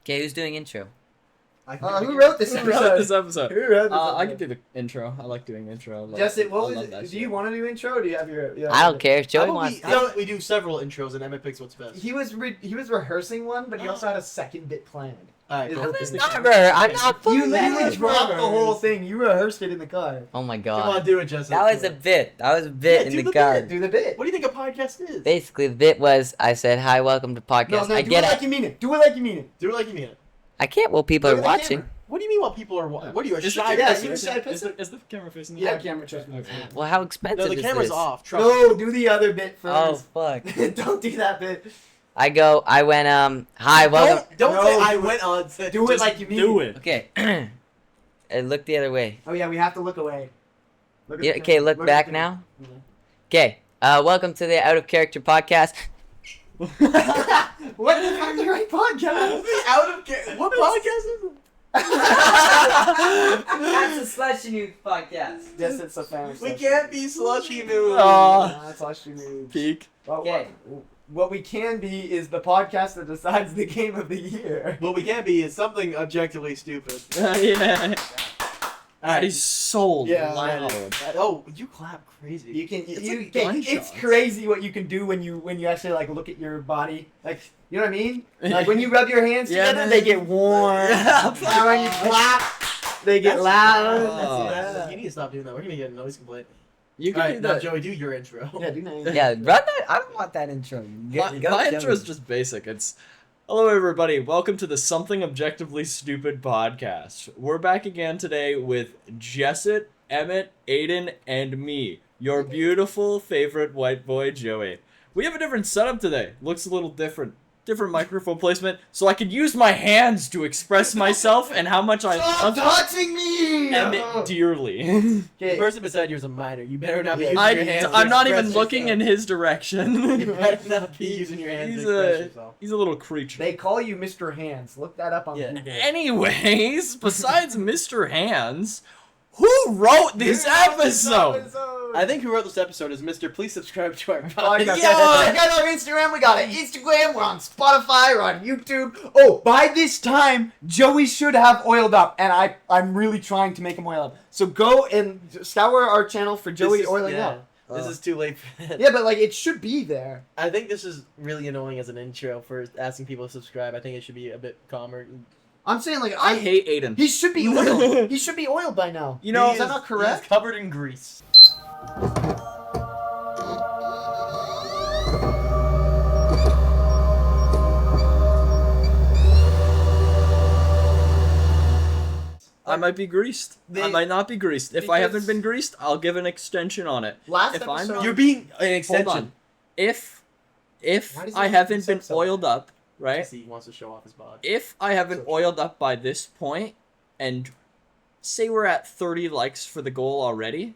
Okay, who's doing intro? Who wrote this Who wrote episode? this episode? Who wrote this I episode? can do the intro. I like doing intro. Justin, what I was love it? that Do shit. you want to do intro? Or do you have your? I don't care if Joey How wants about to. we do several intros and Emmett picks what's best? He was rehearsing one, but he also had a second bit planned. Alright, Is cool. it- That's not her. I'm not You fully literally there. dropped the whole thing. You rehearsed it in the car. Oh my Come on, god. do it, Justin. That was a bit. That was a bit Yeah, in do the the car. Do the bit. What do you think a podcast is? Basically, the bit was I said, "Hi, welcome to No, podcast." no, I do get it it. like you mean it. Do it like you mean it. Do it like you mean it. I can't while people Look are at the watching. camera. What do you mean while people are What are you, a Is shy the, yeah, person? you shy person? is the camera facing Yeah, you? camera trust me. Well, how expensive No, the is camera's this? off. Trust No, do the other bit Oh first. fuck! Don't do that bit. I went. Hi, welcome. Don't No, say I do it. went on. Do it like you mean Do it. it. Okay. And look the other way. Oh yeah, we have to look away. Look at Yeah. the Okay. camera. Look at back the now. camera. Okay. Welcome to the Out of Character podcast. What the fuck do you write podcast? Out of care. What podcast is it? That's a slushy news podcast. Yes, it's a family. We can't be slushy news. That's slushy news. Peak. Well, Okay. what we can be is the podcast that decides the game of the year. What we can't be is something objectively stupid. Yeah. That Alright. is so Yeah, loud. Oh, you clap crazy. You can. It's You, like it's gunshots. crazy what you can do when you actually like look at your body. Like you know what I mean? Like when you rub your hands Yeah, together, man. they get warm. Yeah. And when you clap, they get loud. Oh. That's You need to stop doing that. We're gonna get a noise complaint. You can Alright, do now that. Joey, do your intro. Yeah, do that. Yeah. Run that. I don't want that intro. My intro is just basic. It's hello everybody. Welcome to the Something Objectively Stupid podcast. We're back again today with Jesset, Emmett, Aiden, and me, your beautiful favorite white boy Joey. We have a different setup today. Looks a little different. Different microphone placement, so I can use my hands to express myself and how much I Stop love touching me! Emmett dearly. The Okay. person beside you is a minor. You better not be Yeah. using your hands. to I'm not express even looking in yourself. his direction. You better not be using your hands He's to express a yourself. he's a little creature. They call you Mr. Hands. Look that up on Yeah. Google. Anyways, besides Mr. Hands, who wrote this episode? I think who wrote this episode is Mr. Please subscribe to our Podcast. podcast. Check out our Instagram. We got an Instagram. We're on Spotify. We're on YouTube. Oh, by this time, Joey should have oiled up, and I'm really trying to make him oil up. So go and scour our channel for Joey This is- oiling yeah, up. This is too late for that. Yeah, but like it should be there. I think this is really annoying as an intro for asking people to subscribe. I think it should be a bit calmer. I'm saying like I hate Aiden. he should be oiled. He should be oiled by now. You know, is that not correct? He's covered in grease. I might be greased. I They- might not be greased. If I haven't because- been greased, I'll give an extension on it. Last If I'm episode, not- You're being an Hold extension. on. If Why does I he haven't have been to say so? oiled up, right? He wants to show off his bod. If I haven't oiled up by this point, and say we're at 30 likes for the goal already,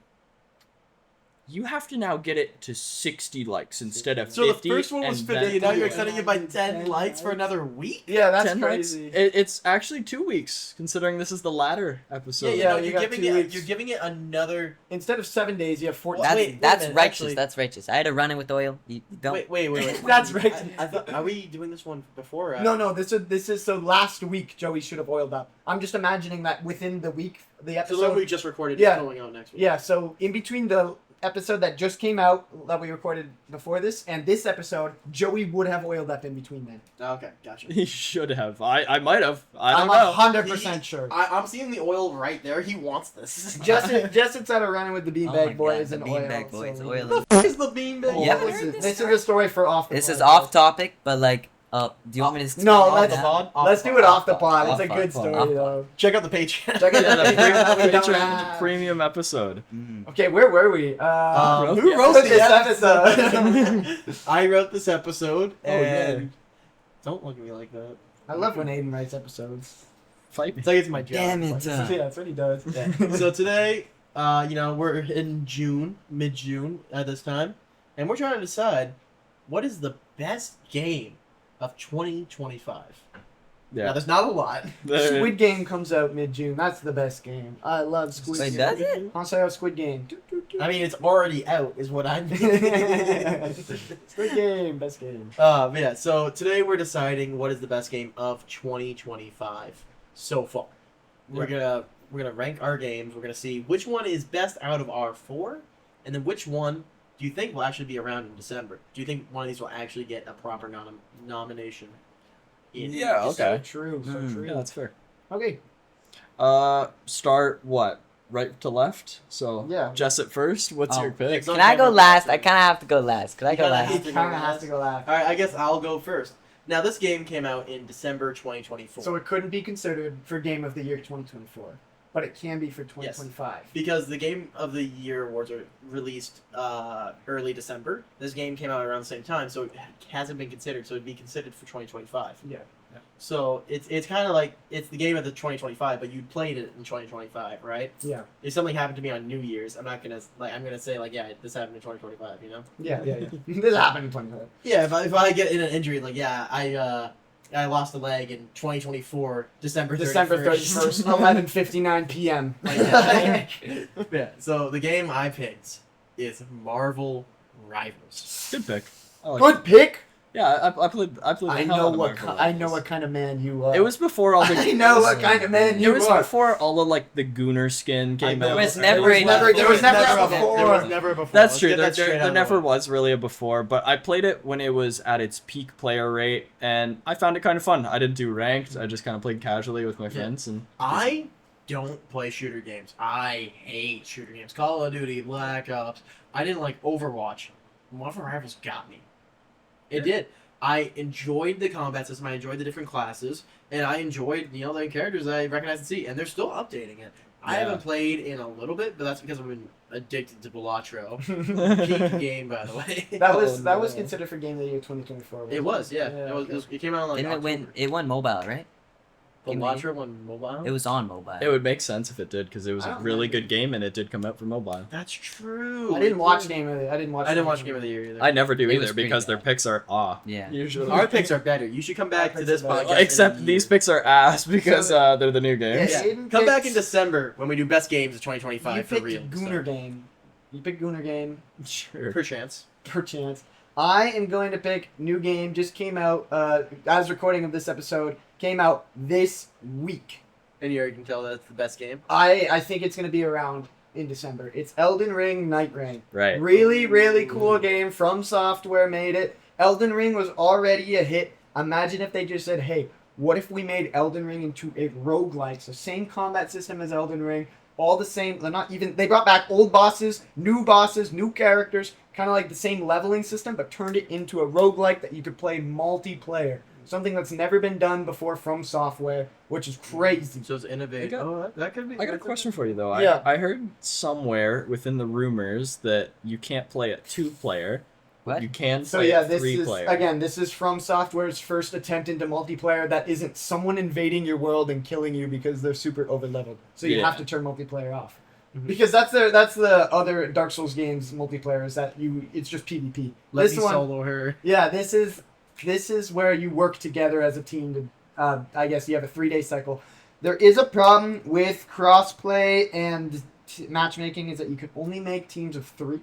you have to now get it to 60 likes instead of So the 50. first one was and 50, then- and now you're Yeah. extending it by 10 likes for another week? yeah, that's 10 likes? crazy. It's actually 2 weeks, considering this is the latter episode. Yeah, no, you got 2 weeks. you're giving it another... Instead of 7 days, you have 14. Well, That's wait a that's minute, righteous. actually- That's righteous. I had to run it with oil. You don't. Wait. That's right. I thought, are we doing this one before? Or after? No, this is so last week Joey should have oiled up. I'm just imagining that within the week, the So episode. the one we just recorded Yeah. is going out next week. Yeah, so in between the episode that just came out that we recorded before this and this episode, Joey would have oiled up in between then. Okay, gotcha. He should have. I might have. I I'm don't know. 100% sure. I'm seeing the oil right there. He wants this. Justin started running with the Oh my beanbag boys God, and the oil. beanbag boys, so- oil. What is the beanbag? Oh, Yeah, this, heard is, this this is a story for off the This pod. is off topic, but like, do you want me to? No, explain let's- that? pod? Let's do it off the pod. Off It's a pod, good pod, story off though. Check out the Patreon. Check out Yeah, the the Patreon. We don't Patreon have- premium episode. Mm. Okay, where were we? wrote Who the wrote episode? this This episode? I wrote this episode, Oh, yeah. and don't look at me like that. I love when Aiden writes episodes. Fight me. It's like it's my job. Damn it. Yeah, that's what he does. So today, we're in June, mid-June at this time, and we're trying to decide what is the best game of 2025. Now, there's not a lot. Squid Game comes out mid-June. That's the best game. I love Squid Wait, Game. does it? Hansayo Squid Game. I mean, it's already out, is what I mean. Squid Game, best game. But yeah, so today we're deciding what is the best game of 2025 so far. We're gonna rank our games. We're gonna see which one is best out of our 4, and then which one do you think will actually be around in December? Do you think one of these will actually get a proper nomination? Yeah, okay. So true, so Hmm. true. Yeah, that's fair. Okay. Start what? Right to left? So, Yeah. Jessup first. What's Oh. your pick? So- Can I go last? I kind of have to go last. Could I You go kinda last? have It kind of has to go last. All right, I guess I'll go first. Now, this game came out in December 2024. So it couldn't be considered for Game of the Year 2024, but it can be for 2025. because the Game of the Year awards are released early December. This game came out around the same time, so it hasn't been considered. So it'd be considered for 2025. Yeah. So it's kind of like it's the game of the 2025, but you played it in 2025, right? Yeah. If something happened to me on New Year's, I'm gonna say like, yeah, this happened in 2025, you know? Yeah. This happened in 2025. Yeah, if I get in an injury, like yeah, I lost a leg in 2024, December 31st, 11:59 p.m. Like that. Yeah. So the game I picked is Marvel Rivals. Good pick. I like Good pick. Yeah, I played. the I hell know out of what Marvel I know Rivals. what kind of man you are. It was before all the. I know what kind of man It you was are. before all of like the Gooner skin came I know. out. There was There never was never a There was before. never a before. That's Let's true. get There, that straight there out of the never way. was really a before, but I played it when it was at its peak player rate, and I found it kind of fun. I didn't do ranked. I just kind of played casually with my friends, and I don't play shooter games. I hate shooter games. Call of Duty, Black Ops. I didn't like Overwatch. Marvel Rivals got me. It did. I enjoyed the combat system. I enjoyed the different classes, and I enjoyed the characters I recognize and see. And they're still updating it. I Yeah. haven't played in a little bit, but that's because I've been addicted to Balatro. Peak game, by the way. That was Oh, no. considered for Game of the Year 2024. wasn't It was, yeah. okay. It came out in like Didn't it win? October. It won mobile, right? Balatro on mobile. It was on mobile. it would make sense if it did because it was I a don't really remember. good game, and it did come out for mobile. That's true. I didn't It watch did. Game of the. I didn't watch. I didn't watch Game of the Year either. I never do It either was pretty because their bad. picks are Yeah. usually. Our picks are better. You should come back Our to picks this are better. podcast. Except in a these year. picks are ass because So- they're the new games. Yeah. Aiden Come back picks- in December when we do best games of 2025 You for picked real. Gooner Game. You picked Gooner Game. Sure. Per chance. Per chance. I am going to pick new game. Just came out. As recording of this episode, came out this week. And you already can tell that's the best game. I think it's going to be around in December. It's Elden Ring Night Rain. Right. Really, really cool game. From Software made it. Elden Ring was already a hit. Imagine if they just said, hey, what if we made Elden Ring into a roguelike? So same combat system as Elden Ring. All the same. They're not even. They brought back old bosses, new characters. Kind of like the same leveling system, but turned it into a roguelike that you could play multiplayer. Something that's never been done before from Software, which is crazy. So it's innovative. I got- Oh, that could be. I got a question for you though. Yeah. I heard somewhere within the rumors that you can't play it 2-player. What? You can So play yeah, it this 3-player. is again. This is from Software's first attempt into multiplayer that isn't someone invading your world and killing you because they're super over leveled. So you Yeah. have to turn multiplayer off. Mhm. Because that's the other Dark Souls games multiplayer is that it's just PvP. Let this me one, solo her. yeah, this is where you work together as a team to. I guess you have a 3-day cycle. There is a problem with crossplay and matchmaking is that you can only make teams of 3.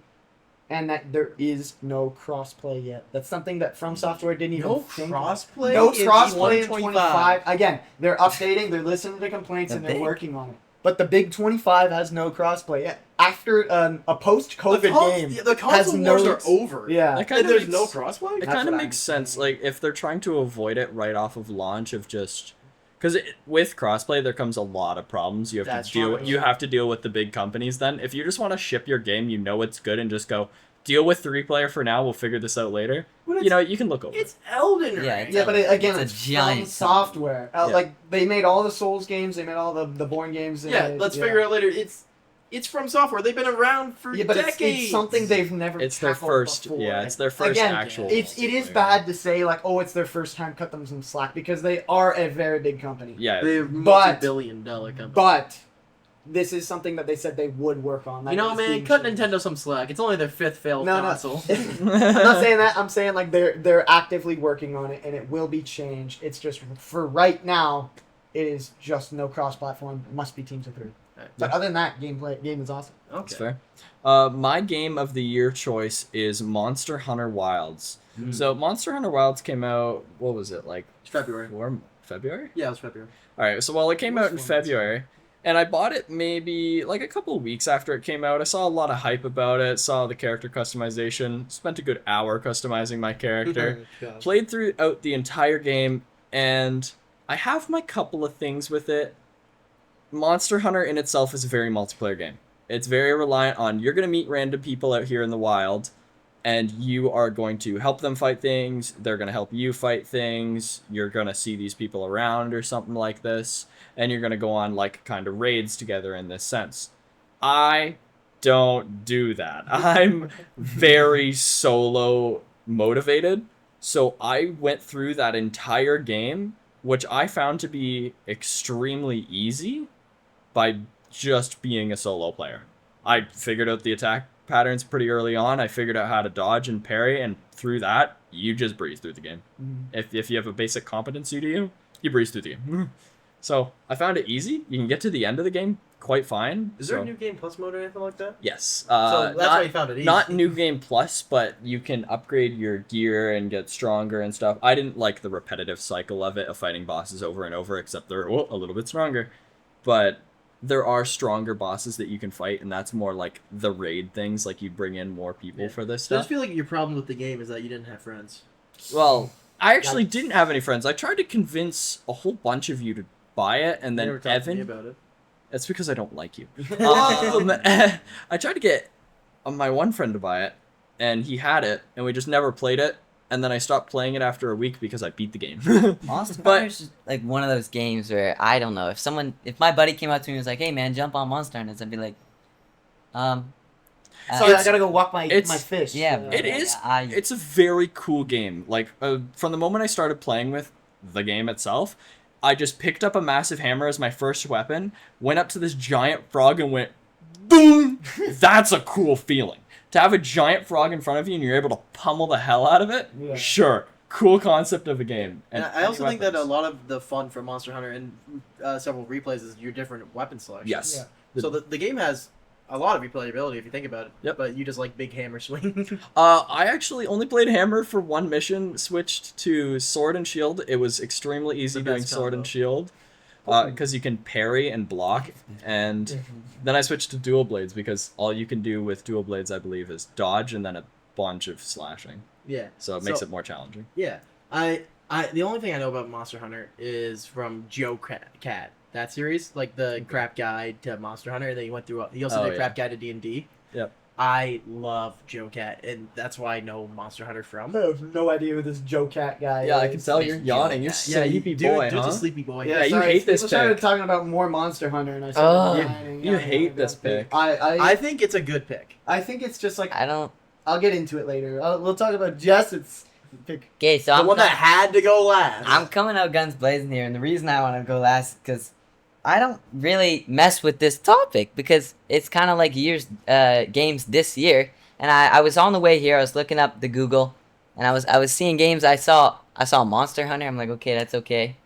And that there is no crossplay yet. That's something that From Software didn't even No think. crossplay. No in crossplay in 125. 25. Again, they're updating, they're listening to complaints, The and they're big- working on it. But the big 25 has no crossplay yet. After a post-COVID game, The has console no- wars are over. yeah, That kinda And there's makes- no crossplay. It That's kind of what I'm makes sense, saying. like if they're trying to avoid it right off of launch of just because with crossplay there comes a lot of problems. You have That's to deal. true. You have to deal with the big companies. Then, if you just want to ship your game, you know it's good, and just go deal with 3-player for now. We'll figure this out later. But You know, you can look over. it's Elden Ring. Yeah, it's yeah, but again, It's a it's giant from Software. Yeah. Like they made all the Souls games, they made all the Bourne games. Yeah, let's figure out later. It's from Software. They've been around for Yeah, but decades. it's something they've never. It's their tackled first. before. Yeah, it's their first Again, actual. it is multiplayer. bad to say like, oh, it's their first time. Cut them some slack because they are a very big company. Yeah, They're But- multi-billion-dollar company. But this is something that they said they would work on. That You know, is man, being cut changed. Nintendo some slack. It's only their 5th failed No, no. console. I'm not saying that. I'm saying like they're actively working on it, and it will be changed. It's just for right now, it is just no cross-platform. It must be teams of 3. But other than that, game is awesome. That's Okay. fair. My game of the year choice is Monster Hunter Wilds. So Monster Hunter Wilds came out, what was it, like It's February. February? Yeah, it was February. Alright, so well, it came out in Which one? February, and I bought it maybe like a couple of weeks after it came out. I saw a lot of hype about it, saw the character customization, spent a good hour customizing my character, played throughout the entire game, and I have my couple of things with it. Monster Hunter in itself is a very multiplayer game. It's very reliant on you're going to meet random people out here in the wild, and you are going to help them fight things. They're going to help you fight things. You're going to see these people around or something like this, and you're going to go on like kind of raids together in this sense. I don't do that. I'm very solo motivated, so I went through that entire game, which I found to be extremely easy by just being a solo player. I figured out the attack patterns pretty early on. I figured out how to dodge and parry, and through that, you just breeze through the game. If you have a basic competency to you, you breeze through the game. So I found it easy. You can get to the end of the game quite fine. Is there So- a New Game Plus mode or anything like that? Yes. So that's why you found it easy. Not New Game Plus, but you can upgrade your gear and get stronger and stuff. I didn't like the repetitive cycle of it, of fighting bosses over and over, except they're a little bit stronger. But there are stronger bosses that you can fight, and that's more like the raid things, like you bring in more people for this So I stuff. just feel like your problem with the game is that you didn't have friends. Well, I actually didn't have any friends. I tried to convince a whole bunch of you to buy it, and You then never talked to me Evan... about it. That's because I don't like you. I tried to get my one friend to buy it, and he had it, and we just never played it. And then I stopped playing it after a week because I beat the game. Monster But- Hunter's just like one of those games where I don't know if my buddy came up to me and was like, "Hey man, jump on Monster Hunter," I'd be like, Sorry, It's- I gotta go walk my it's- fish. yeah, It yeah, is. I It's a very cool game. Like from the moment I started playing with the game itself, I just picked up a massive hammer as my first weapon, went up to this giant frog and went, boom! That's a cool feeling. To have a giant frog in front of you and you're able to pummel the hell out of it, Yeah. sure. Cool concept of a game. And I any also think that a weapons. lot of the fun for Monster Hunter and several replays is your different weapon selections. Yes. Yeah. So the game has a lot of replayability if you think about it. Yep. But you just like big hammer swing. I actually only played hammer for one mission, switched to sword and shield. It was extremely easy The doing best sword and combo. shield. Because you can parry and block, and then I switched to dual blades because all you can do with dual blades, I believe, is dodge and then a bunch of slashing. Yeah. So it makes it more challenging. Yeah. I the only thing I know about Monster Hunter is from Joe Cat. That series, like the crap guide to Monster Hunter, and then he went through. He also Oh, did yeah. crap guide to D&D. Yep. I love Joe Cat, and that's why I know Monster Hunter from. I have no idea who this Joe Cat guy Yeah, I is. can tell you're yawning. You're Yeah, sleepy dude, boy, dude's huh? a sleepy boy. Yeah, Yeah, you sorry, hate this people started pick. talking about more Monster Hunter, and I Oh. started You- whining. you I hate got this big. pick. I think it's a good pick. I think it's just like I don't. I'll get into it later. We'll talk about Jesse's pick. Okay, so The I'm one that had to go last. I'm coming out guns blazing here, and the reason I want to go last because I don't really mess with this topic because it's kind of like games this year. And I was on the way here. I was looking up the Google, and I was seeing games. I saw Monster Hunter. I'm like, okay, that's okay.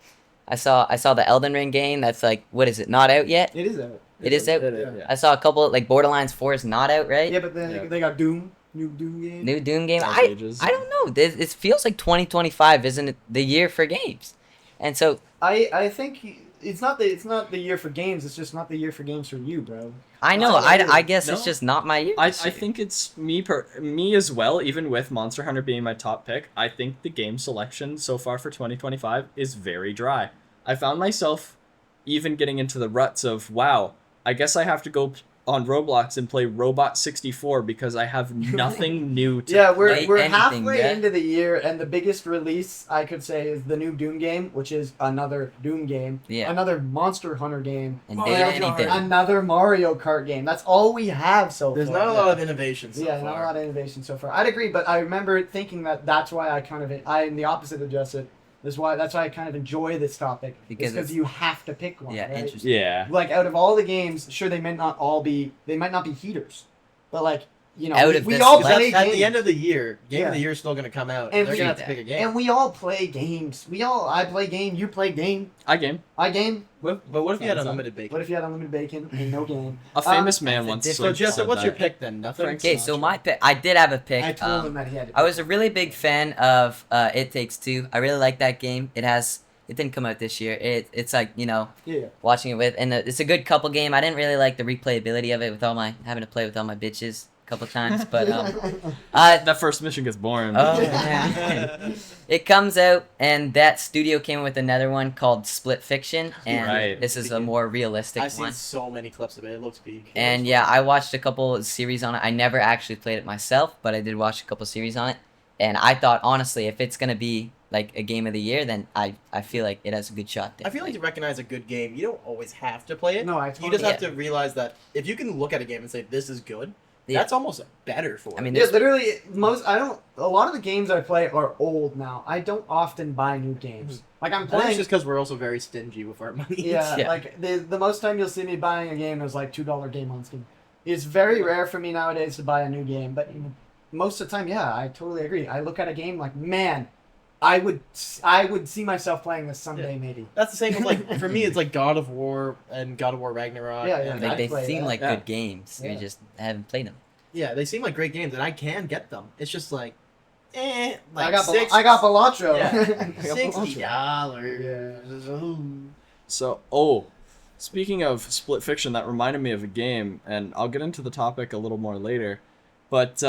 I saw the Elden Ring game. That's like, what is it? Not out yet. It is out. It is out. Yeah. I saw a couple like Borderlands 4 is not out, right? Yeah, but then Yeah. they got Doom, new Doom game. New Doom game. Dark I Ages. don't know. It feels like 2025 isn't it the year for games, and so I think it's not the year for games. It's just not the year for games for you, bro. I know. Oh, yeah. I guess it's No. just not my year. I this year. think it's me as well, even with Monster Hunter being my top pick. I think the game selection so far for 2025 is very dry. I found myself even getting into the ruts of, wow, I guess I have to go on Roblox and play Robot 64 because I have nothing new to Yeah, play we're anything halfway yet. into the year, and the biggest release I could say is the new Doom game, which is another Doom game, Yeah. another Monster Hunter game, And Mario David Kart. anything. another Mario Kart game. That's all we have so There's far. not a lot of innovation so Yeah, far. not a lot of innovation so far. I'd agree, but I remember thinking that that's why I am the opposite of Justin. That's why I kind of enjoy this topic. Because Because it's- you have to pick one. Yeah, right? interesting. Yeah. Like out of all the games, sure they might not be heaters, but like you know, Out we, of we this all list- play At games. the end of the year, game Yeah. of the year is still gonna come out. And They're we- gonna have to pick a game. and we all play games. I play game. You play game. I game. I game. But what if you had Sounds unlimited bacon? What if you had unlimited bacon and no game? A famous man that's a once. different- So Jessica, said what's your that. pick then? Nothing. Okay, so my pick, I did have a pick. I told him that he had to. I was a really big fan of It Takes Two. I really like that game. It didn't come out this year. It's like, you know, Yeah. watching it with, and it's a good couple game. I didn't really like the replayability of it with having to play with all my bitches a couple times, but That first mission gets boring. oh man. It comes out, and that studio came with another one called Split Fiction, and Right. this is a more realistic I've seen one. so many clips of it. It looks big. And yeah, I watched a couple series on it. I never actually played it myself, but I did watch a couple series on it. And I thought, honestly, if it's gonna be like a game of the year, then I feel like it has a good shot. I feel like to recognize a good game, you don't always have to play it. No, I. You just have Yeah. to realize that if you can look at a game and say this is good, Yeah. that's almost better for it. I mean, Yeah, there's literally, a lot of the games I play are old now. I don't often buy new games. Like I'm I think it's playing. just because we're also very stingy with our money. Yeah, Yeah. like the most time you'll see me buying a game is like $2 game on Steam. It's very rare for me nowadays to buy a new game, but most of the time, yeah, I totally agree. I look at a game like, man, I would see myself playing this someday, maybe. That's the same with like for me. It's like God of War and God of War Ragnarok. Yeah, yeah. and like, I'd they play seem that. like Yeah. good games. You Yeah. just haven't played them. yeah, they seem like great games, and I can get them. It's just like, like I got $60. Balatro. Yeah. $60. So, speaking of Split Fiction, that reminded me of a game, and I'll get into the topic a little more later. But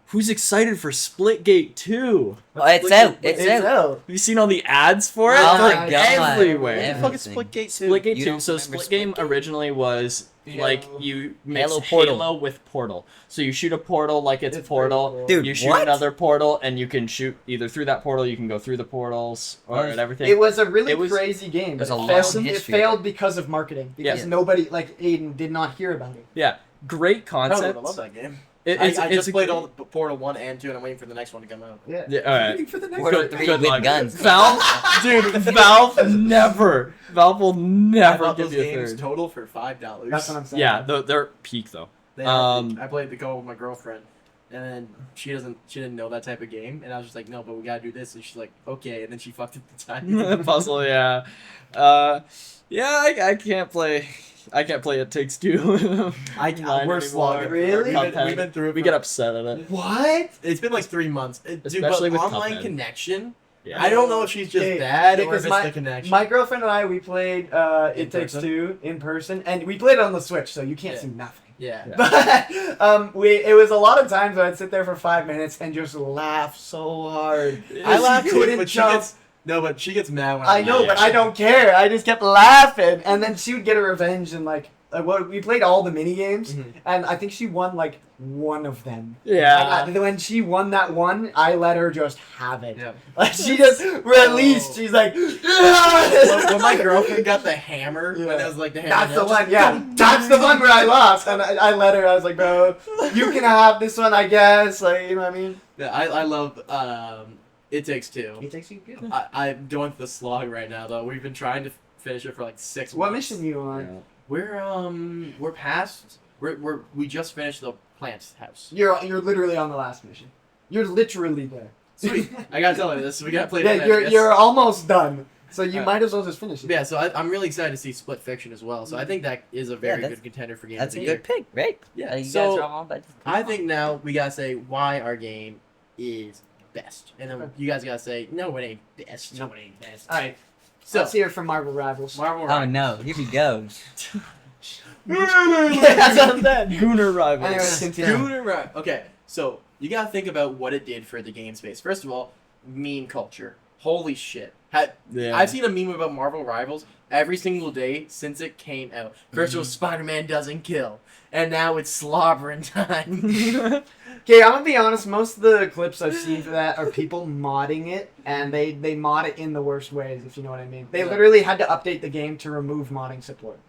who's excited for Splitgate 2? Oh, it's out. It's out. out. Have you seen all the ads for it? Oh my They're God. everywhere. Yeah. Fuck is Splitgate 2? Splitgate You 2. don't So remember Split Game Splitgate? originally was like Halo. you mix Halo Halo, Portal. with Portal. So you shoot a portal like it's It's Portal. pretty cool. Dude, You shoot what? another portal, and you can shoot either through that portal. You can go through the portals or and everything. It was a really It was- crazy game. There's but a it long failed, history. It failed because of marketing. Because Yeah. nobody, like Aiden, did not hear about it. Yeah, great I concept. love that game. It's I just a played great- all the Portal 1 and 2, and I'm waiting for the next one to come out. Yeah. Yeah, all right. Waiting for the next Portal one. 3 Good with luck. guns. Valve, dude, Valve will I never bought give those you a games third. total for $5. That's what I'm saying. Yeah, they're peak though. They I played the co with my girlfriend, and then she didn't know that type of game, and I was just like, no, but we gotta do this, and she's like, okay, and then she fucked up the time. Puzzle, yeah. I can't play. I can't play It Takes Two. Online we're anymore. slogging. Really? We've been through it. We for- get upset at it. What? It's been like 3 months, dude. Especially But with online Cuphead. connection. Yeah. I don't know if she's just Okay, bad yeah, or if 'cause it's the connection. My girlfriend and I, we played It Takes person? Two in person, and we played it on the Switch, so you can't Yeah. see nothing. yeah. But it was a lot of times where I'd sit there for 5 minutes and just laugh so hard. I She laugh too, couldn't but she jump. gets but she gets mad when I know, Yeah. but I don't care. I just kept laughing, and then she would get her revenge, and like we played all the mini games, Mhm. and I think she won like one of them. Yeah. And when she won that one, I let her just have it. Yeah. Like she just released. She's like, when my girlfriend got the hammer, when it was like the hammer. That's the just- one, yeah. That's the one where I lost, and I let her. I was like, bro, you can have this one, I guess. Like, you know what I mean? Yeah, I love It Takes Two. It takes you good. I'm going through the slog right now though. We've been trying to finish it for like 6 months. What mission you on? We're past. We just finished the plant house. You're literally on the last mission. You're literally there. Sweet. I gotta tell you this. We gotta play. Yeah, tonight, you're almost done. So you Alright. might as well just finish it. Yeah, so I'm really excited to see Split Fiction as well. So I think that is a very that's- good contender for game. That's of a the good pick, right? Yeah, You so guys are all about I think now we gotta say why our game is best, and then Okay. you guys gotta say no, it ain't best. No, it ain't best. All right. So Let's hear it from Marvel Rivals. Marvel. Oh no, here we go. That's what I'm saying. Gooner rivals. Anyways, continue. Dude, right. Okay, so you gotta think about what it did for the game space. First of all, meme culture. Holy shit. Yeah. I've seen a meme about Marvel Rivals every single day since it came out. First it was Spider-Man doesn't kill, and now it's slobbering time. Okay, I'm gonna be honest. Most of the clips I've seen for that are people modding it, and they mod it in the worst ways, if you know what I mean. They Yeah. literally had to update the game to remove modding support.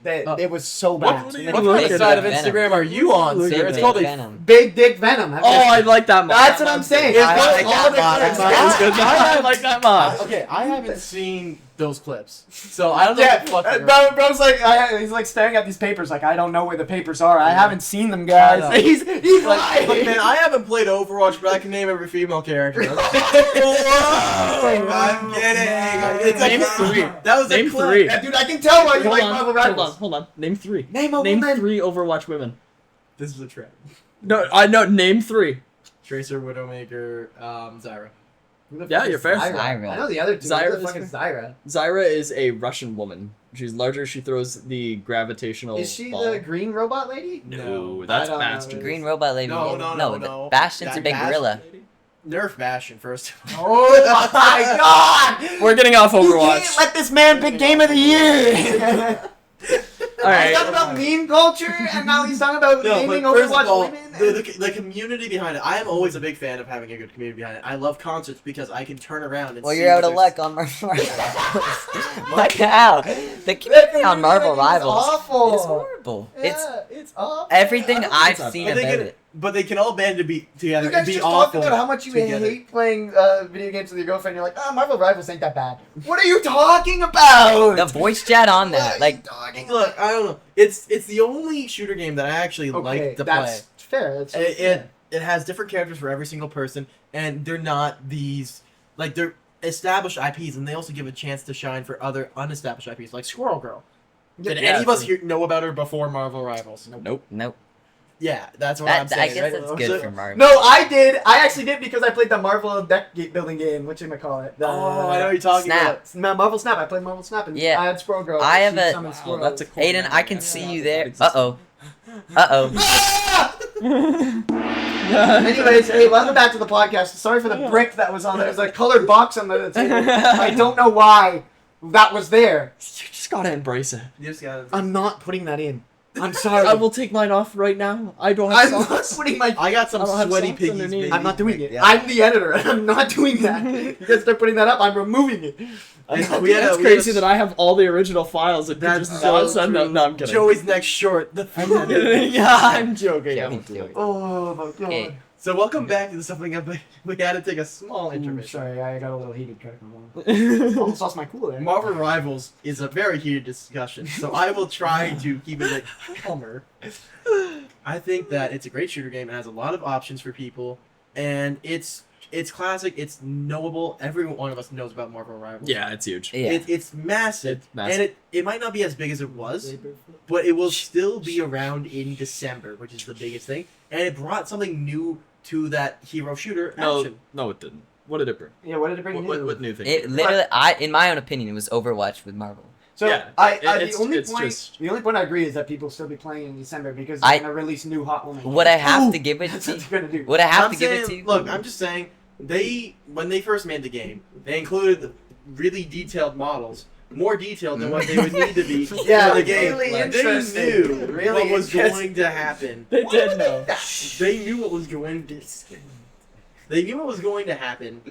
that it was so What- bad. what So do you many What look kind at of people- side of Venom. Instagram are you on, Look sir? at It's that. called a Venom. Big Dick Venom. Oh, I like that mod. That's what I'm saying. It's I got like all that the mod. clips. It's good. I like that mod. Okay, I haven't seen those clips, so I don't know. Yeah, what the fuck they're- bro's like, he's like staring at these papers, like I don't know where the papers are. I haven't seen them, guys. I know. He's Like, lying. man, I haven't played Overwatch, but I can name every female character. Whoa! I'm kidding. It's Name a, three. That was Name a clip. three. Yeah, dude, I can tell why you Hold like on, Marvel hold on, Rivals. hold on. Name three. Name a Name woman. 3 Overwatch women. This is a trap. No, I know. Name 3. Tracer, Widowmaker, Zyra. Who the Yeah, fuck you're is fair. Zyra? Zyra. I know the other two. Zyra Who the is fuck is Zyra? Zyra is a Russian woman. She's larger. She throws the gravitational. Is she ball. the green robot lady? No, that's I don't know. Bastion. Green robot lady. No. The Bastion's a That big Bastion gorilla. Nerf Bastion first. Oh my god! We're getting off You Overwatch. can't let this man pick Game of the Year! All He's right. talking about meme culture, and now he's talking about No, naming but first Overwatch of all, women. the community behind it. I am always a big fan of having a good community behind it. I love concerts because I can turn around and Well, see you're out what of there's- luck on Marvel Rivals. What the hell? The community on Marvel Rivals awful. is horrible. It's Yeah, it's awful. everything I've not seen But they about can, it. but they can all band to be together You guys and be just awful. talked about how much you together. hate playing video games with your girlfriend. You're like, oh, Marvel Rivals ain't that bad. What are you talking about? The voice chat on What that, are like, you talking Look, I don't know. It's the only shooter game that I actually like to play. that's fair. That's It has different characters for every single person, and they're not these like they're established IPs, and they also give a chance to shine for other unestablished IPs like Squirrel Girl. Did Yeah, any of us true. know about her before Marvel Rivals? Nope. nope. Yeah, that's what I'm That, saying. I guess right? that's So- good for Marvel. No, I did. I actually did because I played the Marvel deck building game. What you call it? Oh, I know what you're talking Snap. about. Marvel Snap. I played Marvel Snap, and Yeah. I had Squirrel Girl. I have She a- summoned Oh, squirrels. that's a cool Aiden, memory. I can Yeah, see you that there. exists. Uh-oh. Uh-oh. Anyways, hey, welcome back to the podcast. Sorry for the brick that was on there. There's a colored box on the table. I don't know why that was there. You just gotta embrace it. You just gotta. I'm not putting that in. I'm sorry. I will take mine off right now. I don't have I'm not socks. putting my. I got some I don't have sweaty socks piggies, underneath. baby. I'm not doing it. Yeah. I'm the editor. I'm not doing that. You guys start putting that up. I'm removing it. I know, We That's we crazy had a- that I have all the original files and That's just so not send them. true. No, I'm kidding. Joey's next short. The I'm kidding. Yeah, I'm joking. Yeah, I me won't do too. it. Oh my god. Okay. So welcome back to something up. We had to take a small Ooh, intermission. sorry, I got a little heated. Almost lost my cool there. Marvel Rivals is a very heated discussion, so I will try to keep it like calmer. I think that it's a great shooter game. It has a lot of options for people, and it's classic. It's knowable. Every one of us knows about Marvel Rivals. Yeah, it's huge. Yeah. It's massive, It's massive. and it might not be as big as it was, but it will still be around in December, which is the biggest thing. And it brought something new to that hero shooter No, action. no, it didn't. What did it bring? Yeah, what did it bring you? What new thing? It literally, in my own opinion, it was Overwatch with Marvel. So Yeah, the it's only point I agree is that people still be playing in December because they're gonna release new Hot Woman. Would I have Ooh, to give it That's to what they're gonna do. Would I have I'm to give it saying- to you? Look, I'm just saying when they first made the game, they included really detailed models, more detailed than what they would need to be Yeah, for the game. really They interesting. knew Really what was interesting. going to happen. They did know. They knew what was going to. They knew what was going to happen,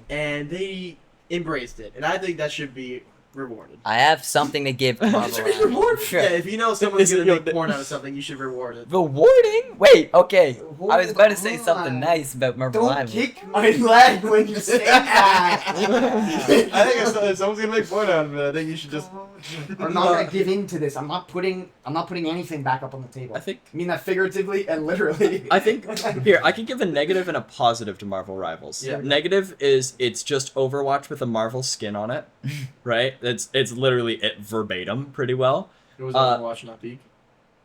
and they embraced it. And I think that should be rewarded. I have something to give to Marvel. Should be rewarded? Sure. Yeah, if you know someone's Is it- gonna make yo, porn out of something, you should reward it. Rewarding? Wait, okay. I was about to say Hold something on. nice about Marvel Don't Rivals. kick my leg when you say that. I think if someone's gonna make porn out of it, I think you should just. I'm not gonna give in to this. I'm not putting anything back up on the table. I think. I mean that figuratively and literally. I think here I can give a negative and a positive to Marvel Rivals. Yeah. Negative is it's just Overwatch with a Marvel skin on it, right? It's literally it verbatim pretty well. It was Overwatch, not peak.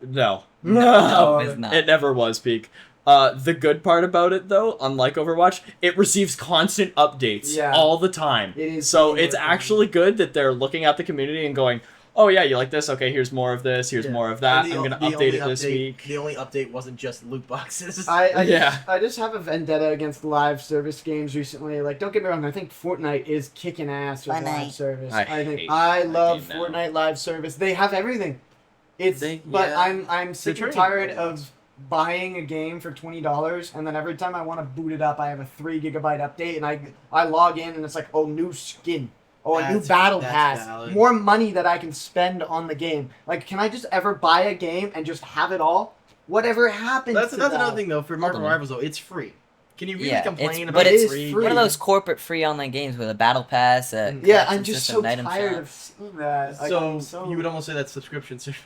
No, No, it's not. it never was peak. The good part about it though, unlike Overwatch, it receives constant updates Yeah. all the time. It is So being it's worked on. actually good that they're looking at the community and going, "Oh yeah, you like this? Okay, here's more of this. Here's more of that. I'm gonna update it this week." The only update wasn't just loot boxes. Yeah. I just have a vendetta against live service games recently. Like, don't get me wrong, I think Fortnite is kicking ass with Fortnite. live service. I think hate I that love game now. Fortnite live service. They have everything. But yeah. I'm sick They're and turning tired of buying a game for $20 and then every time I want to boot it up, I have a 3 GB update and I log in and it's like, oh, new skin. Oh, a new That's- battle that's pass. valid. More money that I can spend on the game. Like, can I just ever buy a game and just have it all? Whatever happens That's to another that? thing though. For Marvel Hold on. Rivals though, it's free. Can you really Yeah, complain it's- about but it it's is free? free. One of those corporate free online games with a battle pass. Yeah, collection I'm just so system, item tired shop. of seeing that. Like, So you would almost say that's subscription service.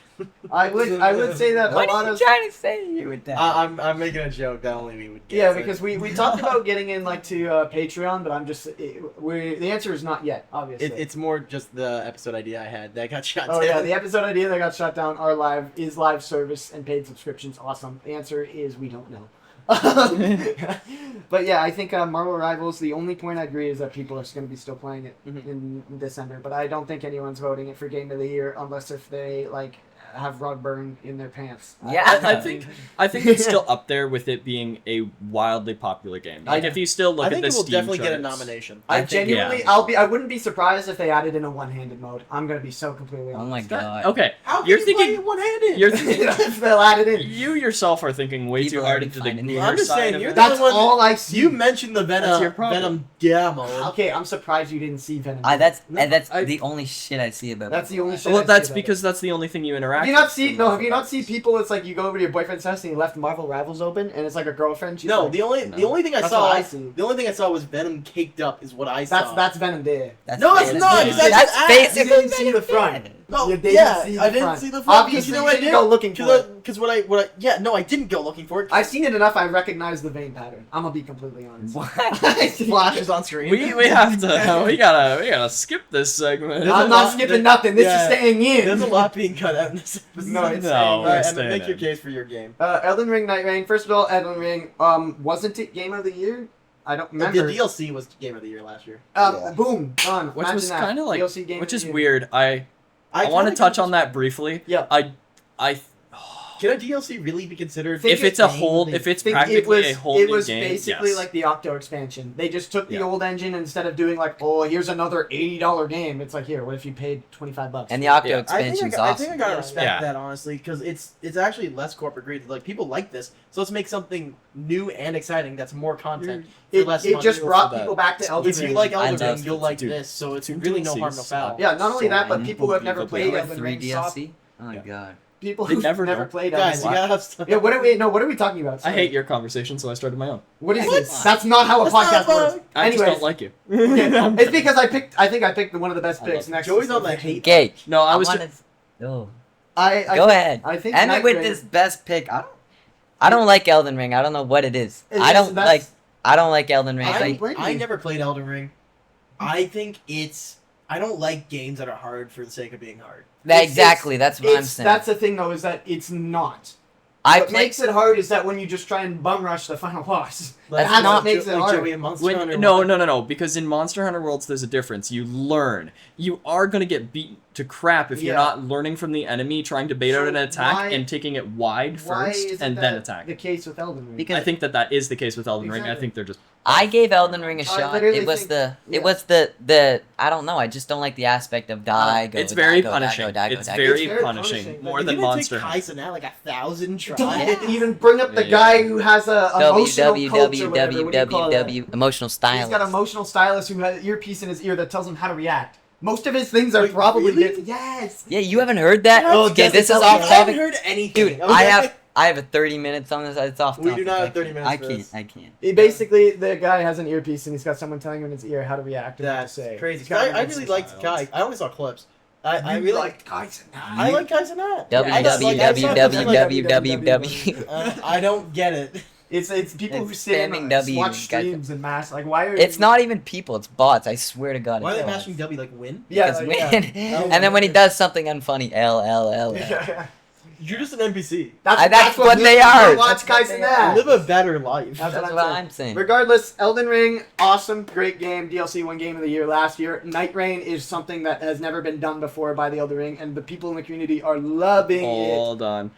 I would say that What a lot are you of trying to say here with that? I'm making a joke that only we would get. yeah, so- because we talked about getting in like to Patreon, but I'm just the answer is not yet, obviously. It's more just the episode idea I had that got shot Oh down. yeah, the episode idea that got shut down are live service and paid subscriptions. Awesome. The answer is we don't know. But yeah, I think Marvel Rivals. The only point I agree is that people are going to be still playing it Mhm. in December. But I don't think anyone's voting it for Game of the Year unless if they like have rug burn in their pants. Yeah. I think it's still up there with it being a wildly popular game. Like if you still look I at think the it will Steam definitely get a charts- nomination. I think- genuinely, yeah. I wouldn't be surprised if they added in a one-handed mode. I'm gonna be so completely Oh honest. my god. Okay, How can you're you thinking play it one-handed? you're thinking if they'll add it in. you yourself are thinking way People too are hard already into the finding gamer it. I'm just side saying, of you're it. the That's only one all I see. You mentioned the That's your problem. Venom demo. Okay, I'm surprised you didn't see Venom. That's No, and that's I- the only shit I see about. That's the only shit. Well, I see that's about because that's the only thing you it. interact. Have you not with seen? from No, the have you not Marvel. seen people? It's like you go over to your boyfriend's house and you left Marvel Rivals open, and it's like a girlfriend. She's No, like, the only thing I That's saw. what I see. The only thing I saw was Venom caked up. Is what I saw. that's Venom there. That's No, it's that's not, bad. it's That's actually ads. You basically didn't see the front. No, You didn't yeah, see the I didn't front. see the front. Obviously, you know you what I didn't did? go looking for it. Because what I yeah, no, I didn't go looking for it. I've seen it enough. I recognize the vein pattern. I'm gonna be completely honest. What? flashes on screen. We have to we gotta skip this segment. There's a I'm not lot- skipping nothing. This yeah. is staying in. There's a lot being cut out in this episode. No, it's No, staying All in. right, it's Emmett, make staying your in. case for your game. Elden Ring, Night Rain. First of all, Elden Ring. Wasn't it Game of the Year? I don't The remember. DLC was Game of the Year last year. Yeah. Boom, done. Which Imagine was that. kind of like, DLC Game which of is the Year. weird. I want to touch on that briefly. Yeah. I Can a DLC really be considered? Think if it's a Game whole, of the- if it's think practically it a was, whole it new was game, basically yes. like the Octo expansion. They just took the Yeah. old engine instead of doing like, oh, here's another $80 game. It's like, here, what if you paid $25? And the Octo Yeah. expansion's I awesome. think I gotta Yeah. respect Yeah. that honestly because it's actually less corporate greed. Like people like this, so let's make something new and exciting that's more content. for It, less it money. just brought that. people back to Elden If Ring. you like I Elden love Ring, you'll it. like Dude, this. So it's two really no harm, no DLCs foul. Yeah, not only that, but So people who have never unbelievably played With Elden 3 Ring saw DLC. Oh my god. people They who've never never know. played Guys, Elden you Ring. gotta have stuff. Yeah, what are we talking about? I Sorry. hate your conversation, so I started my own. What is What? this? That's not how a That's not podcast fun. works. I just Anyways, don't like you. okay, it's because I think I picked one of the best I picks love next. Joey's to on the hate. Gage. No, I was. wanna- Oh. I Go ahead. I think Emmett Night with Rain- this best pick. I don't like Elden Ring. I don't know what it is. I don't like. I don't like Elden Ring. I It's don't like, blame I you. never played Elden Ring. I think I don't like games that are hard for the sake of being hard. exactly. That's what I'm saying. That's the thing though, is that it's not. I What play. makes it hard is that when you just try and bum rush the final boss. That's That's not- what makes it like hard. Joey in Monster Hunter. No. Because in Monster Hunter Worlds, there's a difference. You learn. You are gonna get beaten to crap if you're Yeah. not learning from the enemy, trying to bait out So an attack, why- and taking it wide Why first, isn't and that then attack. the case with Elden Ring? Because I think that is the case with Elden Ring. I Exactly. think they're just. I gave Elden Ring a I shot. literally It was think- the. yeah. It was the. I don't know. I just don't like the aspect of die. Go. It's very die, go, punishing. Die, go, It's die, go. very It's very punishing, punishing. more You're than gonna Monster take Hunter. Kaisen out like 1,000 tries. Don't Yeah. even bring up the Yeah. guy who has a emotional coach or whatever. What do you call that? www emotional He's stylist. got an emotional stylist who has an earpiece in his ear that tells him how to react. Most of his things are Wait, probably really? Yes. Yeah, you haven't heard that? Oh, Okay, Jesse, this is tell me. off I haven't topic. heard anything. Dude, Okay. I have a 30 minutes on this. It's off We topic. do not have I 30 can't- minutes I for can't. this. I can't. He basically, the guy has an earpiece and he's got someone telling him in his ear how to react and what to That's say. crazy. He's got I an really instant liked style. Kai. I only saw clips. I You really like Kaisen. I like Kaisen Not. www. I don't get it. It's people who It's sit spamming and W, watch guys. streams and mash. Like, why are It's you... not even people. It's bots. I swear to God. Why are it's they bots. mashing W like win? Yeah, Because like, man- yeah. and then when he does something unfunny, L. You're just an NPC. That's what they are. Watch That's what Kaisen they that. Live a better life. That's That's what what I'm I'm saying. Regardless, Elden Ring, awesome, great game. DLC won Game of the Year last year. Night Rain is something that has never been done before by the Elden Ring, and the people in the community are loving Hold on.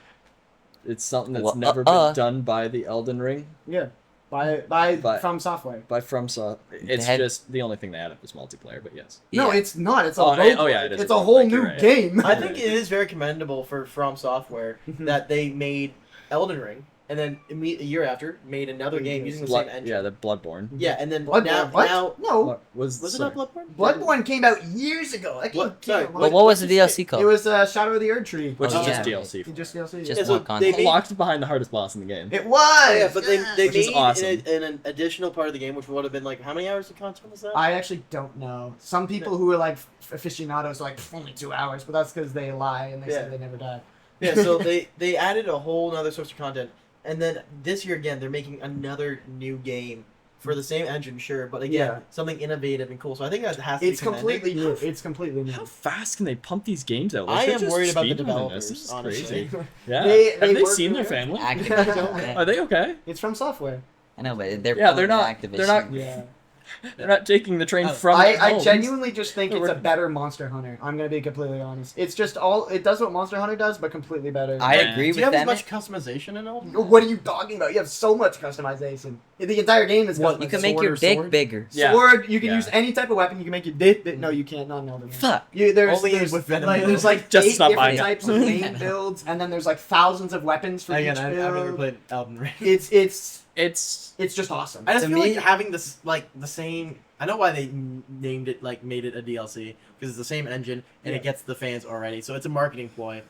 It's something that's Well, never been done by the Elden Ring, it. Yeah, by But- From Software. by FromSoft. It's had- just the only thing they added was multiplayer, but yes. No, Yeah. it's not. It's a Oh, roguelike. yeah, it is It's a a whole roguelike, new you're right. game. I think it is very commendable for From Software that they made Elden Ring and then a year after made another game using the same engine. Yeah, the Bloodborne. Yeah, and then Bloodborne? What? now No. What was was it sorry. not Bloodborne? Bloodborne came out years ago. I What? can't Sorry, remember. But what was the DLC called? It was Shadow of the Erd Tree. Which Oh, is just yeah. DLC. for Just it. DLC. Just Yeah, so more content. they- Locked behind the hardest boss in the game. It was. Yeah, but they Which is made awesome. an additional part of the game, which would have been like, how many hours of content was that? I actually don't know. Some people who are like aficionados are like only 2 hours, but that's because they lie and they Yeah. say they never died. Yeah, so they added a whole other source of content, and then this year again they're making another new game for the same engine, sure, but again Yeah. something innovative and cool. So I think that has to It's be commended. completely new. It's completely new. How fast can they pump these games out? I they're am just worried about the speedrunning developers, This is honestly. crazy. Yeah. They Have they work seen their really family? Activision. Are they okay? It's from software. I know, but they're Yeah, they're pulling not- Activision. they're not- Yeah. They're not taking the train Oh, from their I homes. genuinely just think They're it's a working- better Monster Hunter. I'm gonna be completely honest. It's just it does what Monster Hunter does, but completely better. I Yeah. agree Do with you have as them. much customization in all? What are you talking about? You have so much customization. The entire game is customized. You can make Sword your or dick sword? bigger. Yeah. Sword. You can Yeah. use any type of weapon. You can make your dick. No, you can't. Not in Elden Ring. Fuck. There's Only there's with Venom. like there's like Just 8 stop different buying it. types of main builds, and then there's like thousands of weapons for Again, each I've build. never played Elden Ring. It's just awesome. I just To feel me- like having this like the same. I know why they named it like made it a DLC because it's the same engine and Yeah. it gets the fans already, so it's a marketing ploy.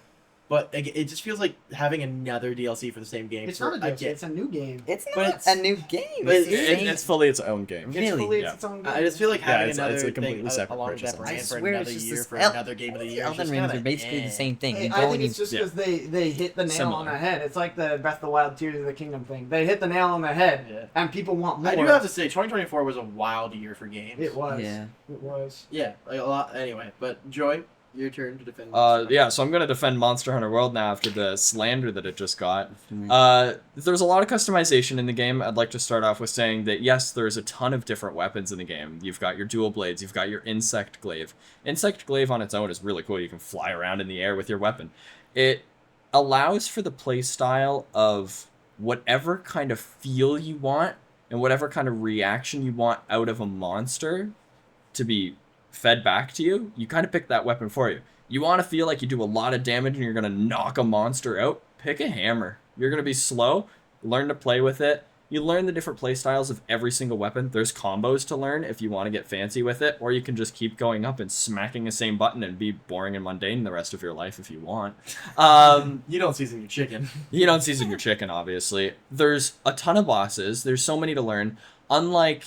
But it just feels like having another DLC for the same game. It's not a DLC. Again, It's a new game. It's But not it's- a new game. but It's the it- same. It's fully its own game. It's Really? fully Yeah. its own game. I just feel like Yeah, having it's another a completely thing separate along with that purchase. brand I for swear another it's just year this for El- another game of the year. is Elden just Rings kinda, are basically eh. the same thing. You I go think and it's just Yeah. because they hit the nail Similar. on the head. It's like the Breath of the Wild Tears of the Kingdom thing. They hit the nail on the head, Yeah. and people want more. I do have to say, 2024 was a wild year for games. It was. Yeah. It was. Yeah, like a lot. Anyway, but Joy, your turn to defend. Yeah, so I'm gonna defend Monster Hunter World now after the slander that it just got. Mm. There's a lot of customization in the game. I'd like to start off with saying that yes, there's a ton of different weapons in the game. You've got your dual blades, you've got your insect glaive. Insect glaive on its own is really cool. You can fly around in the air with your weapon. It allows for the play style of whatever kind of feel you want and whatever kind of reaction you want out of a monster to be fed back to you. You kind of pick that weapon for you. You want to feel like you do a lot of damage and you're going to knock a monster out? Pick a hammer. You're going to be slow. Learn to play with it. You learn the different play styles of every single weapon. There's combos to learn if you want to get fancy with it, or you can just keep going up and smacking the same button and be boring and mundane the rest of your life if you want. you don't season your chicken. You don't season your chicken, obviously. There's a ton of bosses. There's so many to learn. Unlike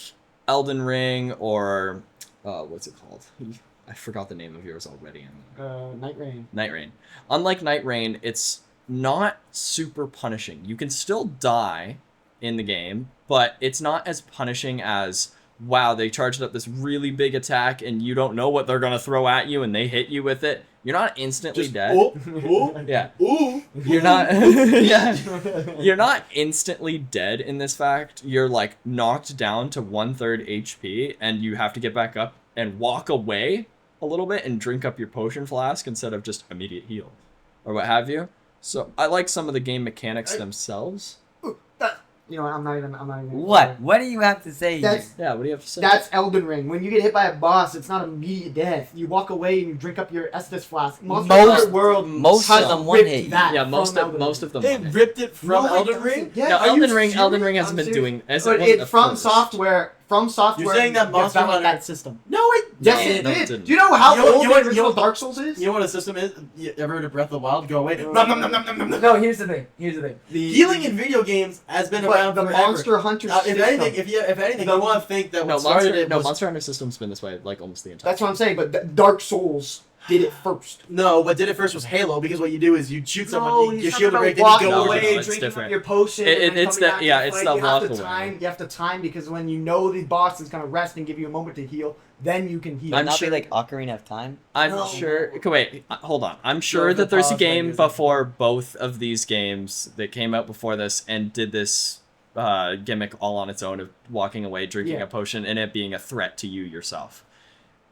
Elden Ring or what's it called? I forgot the name of yours already. Night Rain. Night Rain. Unlike Night Rain, it's not super punishing. You can still die in the game, but it's not as punishing as, wow, they charged up this really big attack and you don't know what they're going to throw at you and they hit you with it. You're not instantly dead. Yeah. Ooh. You're not yeah. You're not instantly dead in this fact. You're like knocked down to 1/3 HP and you have to get back up and walk away a little bit and drink up your potion flask instead of just immediate heal or what have you. So I like some of the game mechanics themselves. You know what? I'm not even. What? What do you have to say? That's Yeah, what do you have to say? that's Elden Ring. When you get hit by a boss, it's not immediate death. You walk away and you drink up your Estus flask. Monster Hunter World most has of them ripped one hit you. that yeah, from most Elden of Ring. them. They ripped it from No, it Elden doesn't. Ring. Yeah, No, are you Elden Ring serious? hasn't I'm been serious. doing as But it wasn't it the from first. software. From software. You're saying that Monster developed Hunter- that system. No, it. Yes, No, it no, it did. didn't. Do you know how You know- old you know- the you original know- Dark Souls is? You know what a system is? You ever heard of Breath of the Wild? Go away. No, here's the thing. The Healing in video games has been around the forever. Monster Hunter If system. anything, if anything, The- you want to think that No, what started Monster, it no, was Monster Hunter system's been this way like almost the entire. That's what I'm saying. But Dark Souls did it first. no. What did it first was Halo because what you do is you shoot someone, No, your he's shield will talking break, about then you walking go No, away. away, no, it's drinking different. up your potion. It- and then it's coming that- back yeah, to it's fight. the You have walk to away. time. You have to time because when you know the boss is gonna rest and give you a moment to heal, then you can heal. Would I'm not sure- be like Ocarina of Time? I'm No. sure. Okay, wait, hold on. I'm sure No, that there's a pause game like this. before both of these games that came out before this and did this gimmick all on its own of walking away, drinking Yeah. a potion, and it being a threat to you yourself.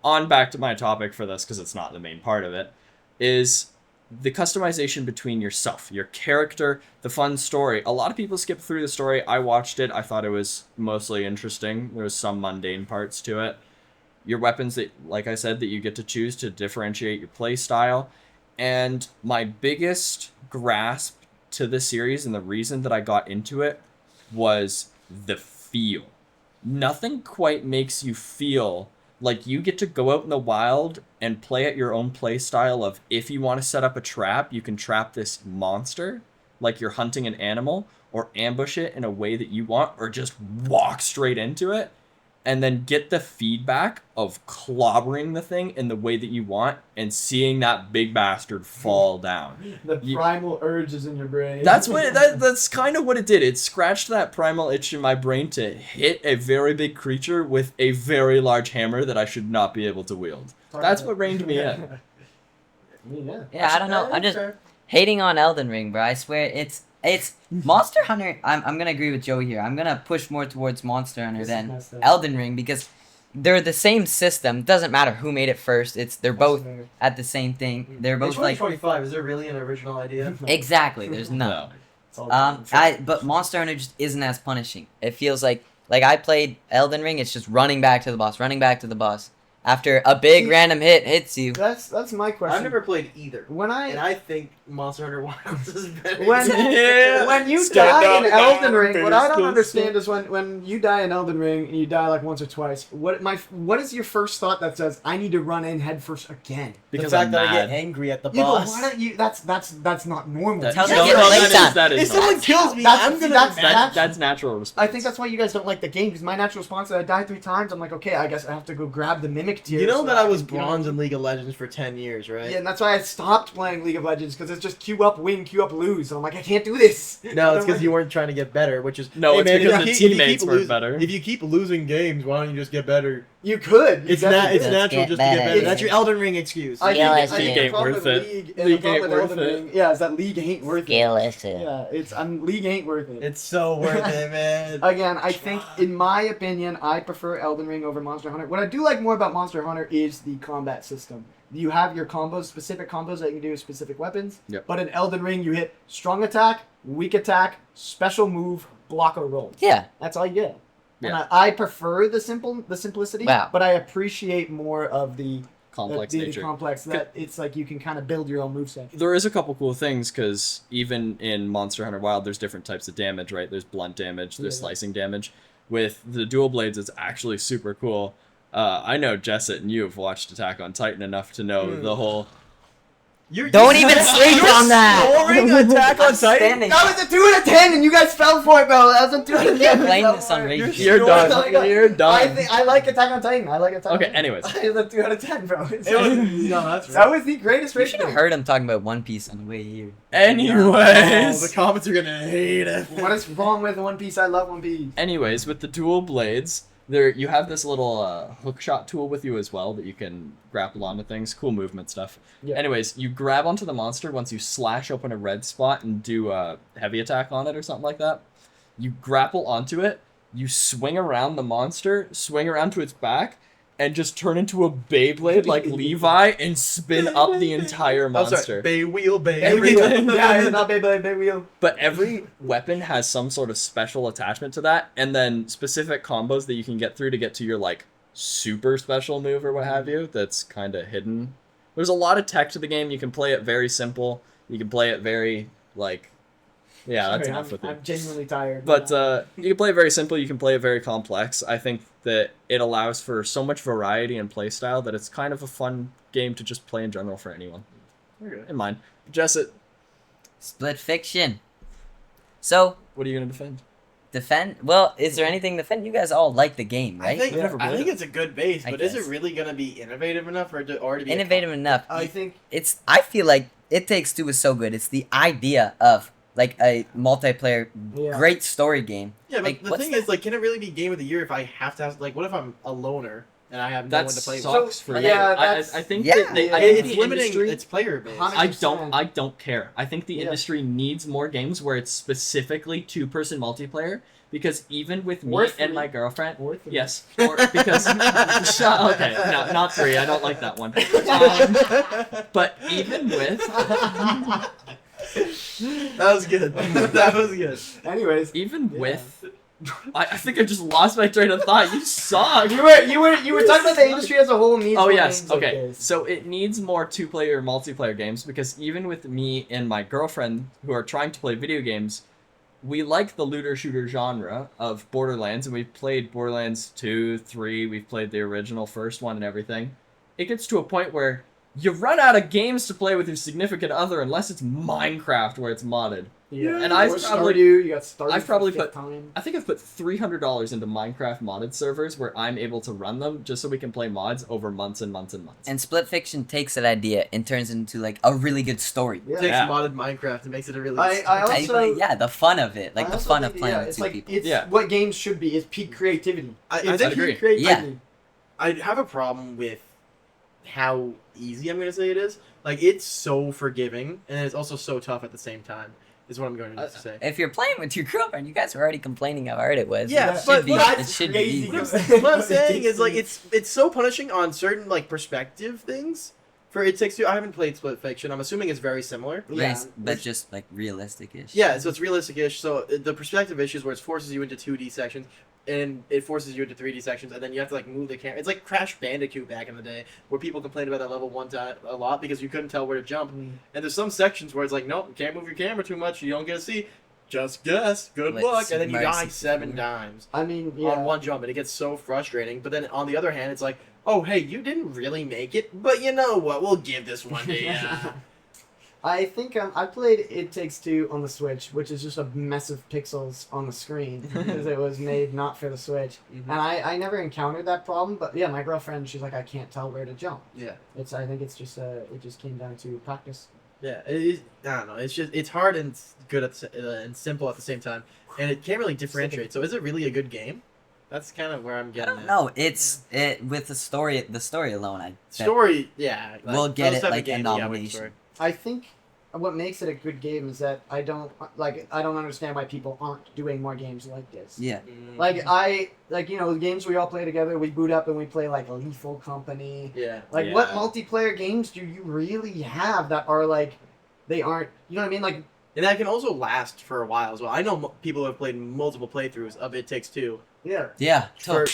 On back to my topic for this, because it's not the main part of it, is the customization between yourself, your character, the fun story. A lot of people skip through the story. I watched it. I thought it was mostly interesting. There was some mundane parts to it. Your weapons that, like I said, that you get to choose to differentiate your play style. And my biggest grasp to the series and the reason that I got into it was the feel. Nothing quite makes you feel like you get to go out in the wild and play at your own play style of, if you want to set up a trap, you can trap this monster like you're hunting an animal, or ambush it in a way that you want, or just walk straight into it and then get the feedback of clobbering the thing in the way that you want and seeing that big bastard fall down. The primal urge is in your brain. That's what that's kind of what it did. It scratched that primal itch in my brain to hit a very big creature with a very large hammer that I should not be able to wield. That's what reined me in. Yeah, I don't know. I'm just hating on Elden Ring, bro. I swear it's Monster Hunter. I'm gonna agree with Joey here. I'm gonna push more towards Monster Hunter than Elden Ring because they're the same system. Doesn't matter who made it first. They're both at the same thing. They're both like 2025. Is there really an original idea? exactly. There's no. No. But Monster Hunter just isn't as punishing. It feels like I played Elden Ring. It's just running back to the boss. After a big random hit hits you. That's my question. I've never played either. When I think Monster Hunter Wilds is better. When you Stand die up, in Elden Ring, what I don't pistol. understand is when you die in Elden Ring and you die like once or twice. What is your first thought that says I need to run in head first again? Because the fact I'm that I mad. get angry at the Yeah, but boss. why don't you? That's not normal. That's how No, they get no, playtime. that If is someone not. kills me, That's- I'm gonna that's- be mad. That's natural response. I think that's why you guys don't like the game, because my natural response is I die 3 times. I'm like, okay, I guess I have to go grab the mimic tier. You know so that I was can, you know- bronze in League of Legends for 10 years, right? Yeah, and that's why I stopped playing League of Legends, because it's just queue up, win, queue up, lose. And I'm like, I can't do this. No, it's because you weren't trying to get better, which is No, hey, it's man, because if the you keep- if you teammates keep were losing- better. If you keep losing games, why don't you just get better? You could. You It's definitely it's could. Let's natural get just to get better. better. That's your Elden Ring excuse. I Yeah, think, it's I think League the ain't problem worth with it. League, and the League problem ain't with worth Elden it. Ring, yeah, is that League ain't worth it. Yeah, League ain't worth it. It's so worth it, man. Again, I think, in my opinion, I prefer Elden Ring over Monster Hunter. What I do like more about Monster Hunter is the combat system. You have your combos, specific combos that you can do with specific weapons. Yep. But in Elden Ring, you hit strong attack, weak attack, special move, block or roll. Yeah. That's all you get. And Yeah. I prefer the simplicity, Wow. but I appreciate more of the Complex the nature. complex. That it's like you can kind of build your own moveset. There is a couple cool things, because even in Monster Hunter Wild, there's different types of damage, right? There's blunt damage, there's Yeah. slicing damage. With the dual blades, it's actually super cool. I know Jesset and you have watched Attack on Titan enough to know the whole... Don't even sleep on that. Scoring Attack on I'm Titan. standing. That was a 2 out of 10, and you guys fell for it, bro. That was a 2 out of 10. Can't blame this on You're Rage. You're done. You're I done. think I like Attack on Titan. I like Attack. Okay, on Titan. anyways. It was a 2 out of 10, bro. No, that's That was the greatest You should have rating. heard him talking about One Piece on the way here. Oh, Anyways... the comments are gonna hate it. What is wrong with One Piece? I love One Piece. Anyways, with the dual blades, you have this little hook shot tool with you as well that you can grapple onto things. Cool movement stuff. Yeah. Anyways, you grab onto the monster once you slash open a red spot and do a heavy attack on it or something like that. You grapple onto it, you swing around the monster, swing around to its back, and just turn into a Beyblade like Levi and spin up the entire I'm monster. sorry. Bay wheel, bay. Yeah, it's not Beyblade, Beyblade. But every weapon has some sort of special attachment to that, and then specific combos that you can get through to get to your, like, super special move or what have you that's kind of hidden. There's a lot of tech to the game. You can play it very simple. You can play it very, like... Yeah, that's Sorry, enough with I'm it. genuinely tired. But you can play it very simple. You can play it very complex. I think that it allows for so much variety and play style that it's kind of a fun game to just play in general for anyone. In mind. Jesset, Split Fiction. So, what are you going to defend? well, is there anything to defend? You guys all like the game, right? I think I've never I played think it. it's a good base, I but is guess. it really gonna be innovative enough for it to already be a Innovative enough. I think I feel like It Takes Two is so good. It's the idea of like a multiplayer Yeah. great story game. Yeah, but Like, the what's thing the- is, like, can it really be game of the year if I have to have, like, what if I'm a loner and I have no That one to play sucks with? for So, you. yeah, I that's- think Yeah, that they, I yeah. think It's the limiting industry, its player base. 100%. I don't care. I think the Yeah. industry needs more games where it's specifically two-person multiplayer, because even with me Or and my three. girlfriend, Or three. yes, or because okay, no, not 3. I don't like that one. But even with That was good. That was good. Anyways, even Yeah. with I think I just lost my train of thought. You suck. You were talking about the industry as a whole needs Oh more yes, games like okay. this. So it needs more two-player multiplayer games because even with me and my girlfriend who are trying to play video games, we like the looter shooter genre of Borderlands, and we've played Borderlands 2, 3, we've played the original first one and everything. It gets to a point where you run out of games to play with your significant other unless it's Minecraft where it's modded. Yeah, And I've or probably- Stardew, you got Stardew I've for probably the fifth put- time. I think I've put $300 into Minecraft modded servers where I'm able to run them just so we can play mods over months and months and months. And Split Fiction takes that idea and turns it into like a really good story. Yeah. Takes Yeah. modded Minecraft and makes it a really. I also yeah, the fun of it, like I the also fun think, of playing yeah, with it's two like, people. It's Yeah. what games should be. It's peak creativity. I It's think agree. peak creativity. I have a problem with how easy I'm gonna say it is. Like it's so forgiving and it's also so tough at the same time. Is what I'm going to say. If you're playing with your girlfriend, you guys were already complaining how hard it was. Yeah, it should but be. that's It should crazy. be. What I'm saying is like it's so punishing on certain like perspective things. For It Takes Two, I haven't played Split Fiction. I'm assuming it's very similar. Yeah. But just like realistic-ish. Yeah, so it's realistic-ish. So the perspective issues where it forces you into 2D sections and it forces you into 3D sections, and then you have to like move the camera. It's like Crash Bandicoot back in the day, where people complained about that level one time a lot because you couldn't tell where to jump. And there's some sections where it's like, nope, you can't move your camera too much. You don't get to see. Just guess. Good Like luck. And then you Super die Mario 7 64. times I mean, yeah. on one jump, and it gets so frustrating. But then on the other hand, it's like, oh hey, you didn't really make it, but you know what? We'll give this one to you. I think I played It Takes Two on the Switch, which is just a mess of pixels on the screen because it was made not for the Switch. Mhm. And I never encountered that problem, but yeah, my girlfriend, she's like, I can't tell where to jump. Yeah. I think it's just it just came down to practice. Yeah, it is. I don't know. It's just it's hard and good at and simple at the same time, and it can't really differentiate. So is it really a good game? That's kind of where I'm I getting. don't at. know. It's it with the story alone. I bet Story, yeah. We'll get those it, type of like, a games, yeah, with nomination. story. I think what makes it a good game is that I don't understand why people aren't doing more games like this. Yeah. Like you know, the games we all play together, we boot up and we play like Lethal Company. Yeah. Like what Yeah. multiplayer games do you really have that are like they aren't, you know what I mean? Like And that can also last for a while as well. I know people who have played multiple playthroughs of It Takes Two yeah. Yeah.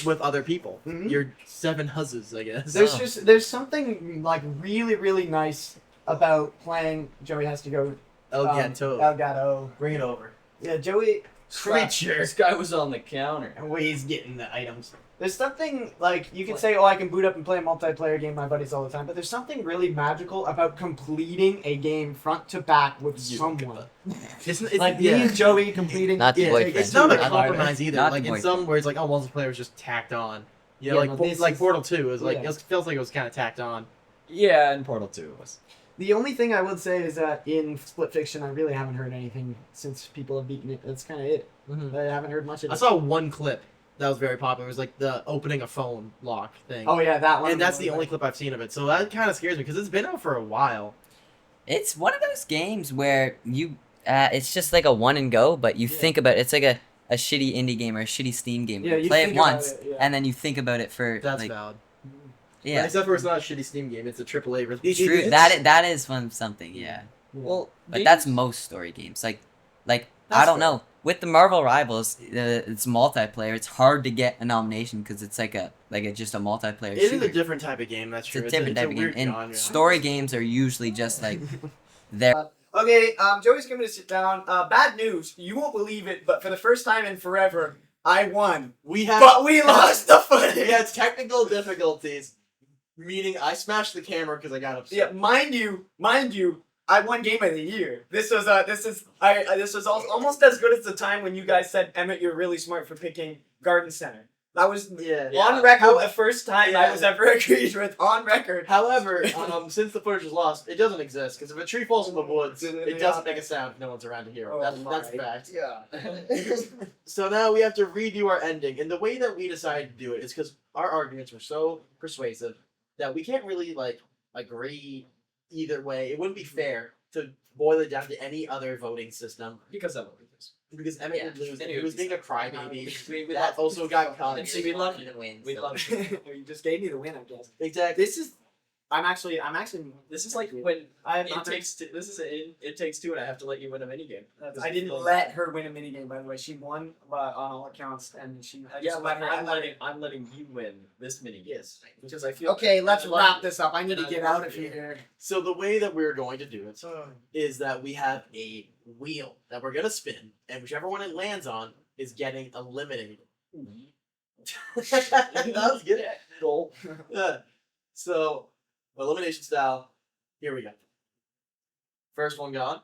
with other people. Mhm. Your 7 huzzes, I guess. There's something like really nice about playing Joey Has to Go Elgato. Elgato. Bring it over. Yeah, Joey Creature. This guy was on the counter. and he's getting the items. There's something like you can say, oh, I can boot up and play a multiplayer game with my buddies all the time, but there's something really magical about completing a game front to back with someone. It's Like yeah. me and Joey completing. Not the Yeah, boyfriend. it's not a Not- compromise either. not Like the in boyfriend. some where it's like, oh, multiplayer was just tacked on. You know, Yeah, like no, this like is- Portal 2 is like yeah. it feels like it was kind of tacked on. Yeah, and Portal 2 was. The only thing I would say is that in Split Fiction, I really haven't heard anything since people have beaten it. That's kind of it. I haven't heard much of I it. saw one clip that was very popular. It was like the opening a phone lock thing. Oh yeah, that one. and that's the only clip I've seen of it. So that kind of scares me because it's been out for a while. It's one of those games where you, it's just like a one and go, but you Yeah. think about it's like a shitty indie game or a shitty Steam game. Yeah, you you play it think about once it, yeah. and then you think about it for That's like valid. yeah. Except for it's not a shitty Steam game. It's a AAA release. True. That is one something. Yeah. Well, But that's most story games. Like I That's don't fair. know. With the Marvel Rivals, it's multiplayer. It's hard to get a nomination because it's like a just a multiplayer It is shooter. a different type of game. That's It's true. a different type of game. weird And genre. story games are usually just like there. Okay, Joey's coming to sit down. Bad news. You won't believe it, but for the first time in forever, I won. We have, But we lost the footage. We had technical difficulties, meaning I smashed the camera because I got upset. Yeah, mind you, I won Game of the Year. This was almost as good as the time when you guys said, Emmett, you're really smart for picking Garden Center. That was Yeah. on record the first time I Yeah. was ever agreed with on record. However, since the footage was lost, it doesn't exist because if a tree falls in the woods, Yeah. it doesn't make a sound if no one's around to hear it. Oh that's my a fact. Yeah. So now we have to redo our ending, and the way that we decided to do it is because our arguments were so persuasive that we can't really like agree either way. It wouldn't be fair to boil it down to any other voting system because of this. because Emmett Yeah. would lose. Then He it was would being be a crybaby. We That also got cut. And see, we love you to win. We so. love you. You just gave me the win, I guess. Exactly. This is I'm actually. This is like when I'm it not. takes two, this is it takes two, and I have to let you win a minigame. I didn't let her win a minigame, by the way. She won, but on all accounts, and she. I Yeah, just but let her. I'm letting you win this minigame. Yes. Because I feel. Okay, let's I love wrap you. this up. I need to And I get love out of you. here. So the way that we're going to do it is that we have a wheel that we're gonna spin, and whichever one it lands on is getting eliminated. That was good. Goal. Yeah. So elimination style. Here we go. First one gone.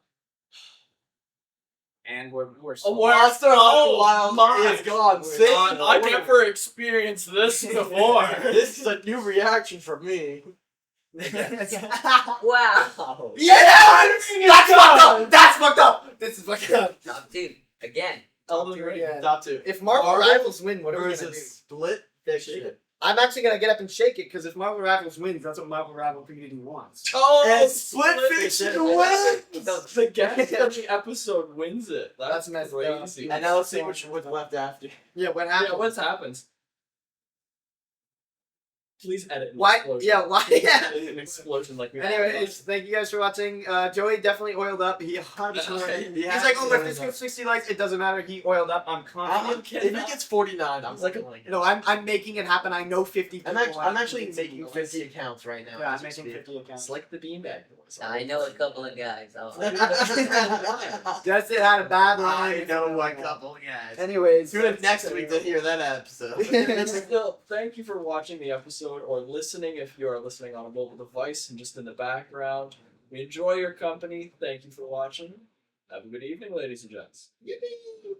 And we're Monster Oh, Wild my is gone. God. Save I the never experienced this before. This is a new reaction from me. Wow. Yeah, that's fucked up. That's fucked up. This is fucked up. No, dude, again. Elden Ring, Yeah. top two. If Marvel Rivals win, what are we gonna do? versus Split Fiction. I'm actually gonna get up and shake it because if Marvel Rivals wins, that's what Marvel Rival Community wants. Oh, And Split Fiction wins. The guest of the episode wins it. That's messed up. crazy. And now let's see what's left after. Yeah, what Yeah, happened? what happens? Please edit. An Why? Explosion. Yeah, why? Yeah. An explosion like we. Anyways, thank you guys for watching. Joey definitely oiled up. He 100%. Yeah. He's like, oh, if this gets 60 likes, it doesn't matter. He oiled up. I'm confident. If it gets 49, I'm like like, No, I'm making it happen. I know 50 people. I'm actually have making 50 accounts right now. Yeah, as I'm we making speak. 50 accounts. It's like the beanbag. I know a couple of guys. Justin had a bad line. I know one couple guys. Anyways, Tune in next week to hear that episode. Still, thank you for watching the episode or listening if you are listening on a mobile device and just in the background. We enjoy your company. Thank you for watching. Have a good evening, ladies and gents. Yippee.